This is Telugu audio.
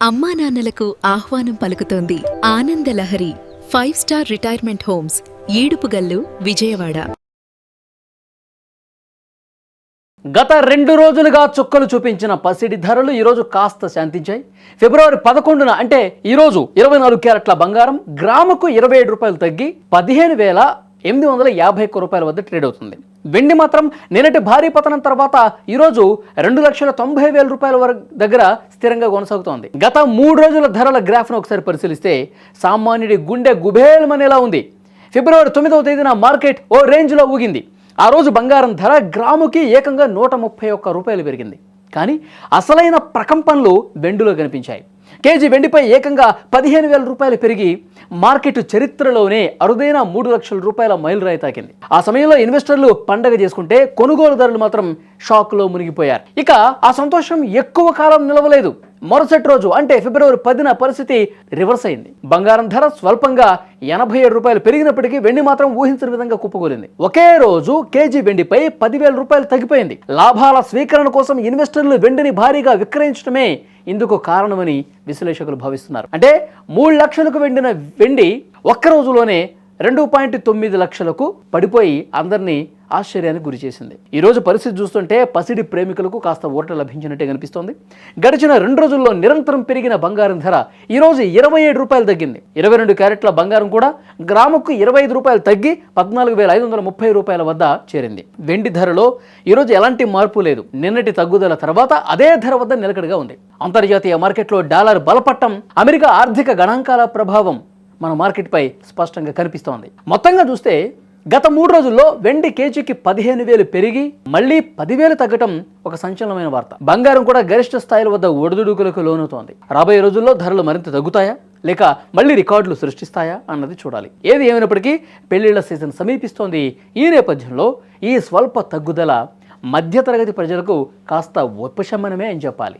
అమ్మా నాన్నలకు ఆహ్వానం పలుకుతోంది Ananda Lahari 5 star retirement homes Edupugallu Vijayawada. గత 2 రోజులుగా చుక్కలు చూపించిన పసిడి ధరలు ఈరోజు కాస్త శాంతించాయి. ఫిబ్రవరి 11న అంటే ఈరోజు 24 క్యారెట్ల బంగారం గ్రాముకు 27 రూపాయలు తగ్గి 15,851 రూపాయల వద్ద ట్రేడ్ అవుతుంది. వెండి మాత్రం నిన్నటి భారీ పతనం తర్వాత ఈరోజు 2,90,000 రూపాయల వరకు దగ్గర స్థిరంగా కొనసాగుతోంది. గత 3 రోజుల ధరల గ్రాఫ్ను ఒకసారి పరిశీలిస్తే సామాన్యుడి గుండె గుబేలమనేలా ఉంది. ఫిబ్రవరి 9వ తేదీన మార్కెట్ ఓ రేంజ్లో ఊగింది. ఆ రోజు బంగారం ధర గ్రాముకి ఏకంగా 131 రూపాయలు పెరిగింది. కానీ అసలైన ప్రకంపనలు వెండిలో కనిపించాయి. కేజీ వెండిపై ఏకంగా 15,000 రూపాయలు పెరిగి మార్కెట్ చరిత్రలోనే అరుదైన 3 లక్షల రూపాయల మైలురాయి తాకింది. ఆ సమయంలో ఇన్వెస్టర్లు పండగ చేసుకుంటే కొనుగోలుదారులు మాత్రం షాక్లో మునిగిపోయారు. ఇక ఆ సంతోషం ఎక్కువ కాలం నిలవలేదు. మరుసటి రోజు అంటే ఫిబ్రవరి 10న పరిస్థితి రివర్స్ అయింది. బంగారం ధర స్వల్పంగా 87 రూపాయలు పెరిగినప్పటికీ వెండి మాత్రం ఊహించిన విధంగా కుప్పకూలింది. ఒకే రోజు కేజీ వెండిపై 10,000 రూపాయలు తగ్గిపోయింది. లాభాల స్వీకరణ కోసం ఇన్వెస్టర్లు వెండిని భారీగా విక్రయించడమే ఇందుకు కారణమని విశ్లేషకులు భావిస్తున్నారు. అంటే 3 లక్షలకు వెండిన వెండి ఒక్క రోజులోనే 2.9 లక్షలకు పడిపోయి అందరినీ ఆశ్చర్యానికి గురి చేసింది. ఈరోజు పరిస్థితి చూస్తుంటే పసిడి ప్రేమికులకు కాస్త ఊరట లభించినట్టే కనిపిస్తోంది. గడిచిన 2 రోజుల్లో నిరంతరం పెరిగిన బంగారం ధర ఈరోజు 27 రూపాయలు తగ్గింది. 22 క్యారెట్ల బంగారం కూడా గ్రాముకు 25 రూపాయలు తగ్గి 14,530 రూపాయల వద్ద చేరింది. వెండి ధరలో ఈరోజు ఎలాంటి మార్పు లేదు. నిన్నటి తగ్గుదల తర్వాత అదే ధర వద్ద నిలకడగా ఉంది. అంతర్జాతీయ మార్కెట్లో డాలర్ బలపట్టం, అమెరికా ఆర్థిక గణాంకాల ప్రభావం మన మార్కెట్పై స్పష్టంగా కనిపిస్తోంది. మొత్తంగా చూస్తే గత 3 రోజుల్లో వెండి కేజీకి 15,000 పెరిగి మళ్ళీ 10,000 తగ్గటం ఒక సంచలనమైన వార్త. బంగారం కూడా గరిష్ట స్థాయిల వద్ద ఒడిదుడుకులకు లోనవుతోంది. రాబోయే రోజుల్లో ధరలు మరింత తగ్గుతాయా లేక మళ్ళీ రికార్డులు సృష్టిస్తాయా అన్నది చూడాలి. ఏది ఏమైనప్పటికీ పెళ్లిళ్ల సీజన్ సమీపిస్తోంది. ఈ నేపథ్యంలో ఈ స్వల్ప తగ్గుదల మధ్యతరగతి ప్రజలకు కాస్త ఉపశమనమే అని చెప్పాలి.